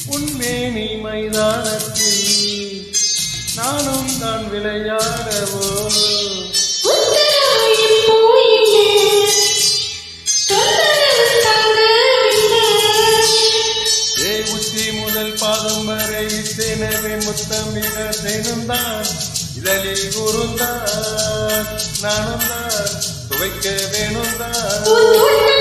உன்மேனி மைதானத்தில் நானும் தான் விளையாடவோ உச்சி முதல் பாதம் வரை இத்தேனவே முத்தமிட தேனும்தான் இதழில் கூறுந்தான் நானும் தான் துவைக்க வேணும்தான்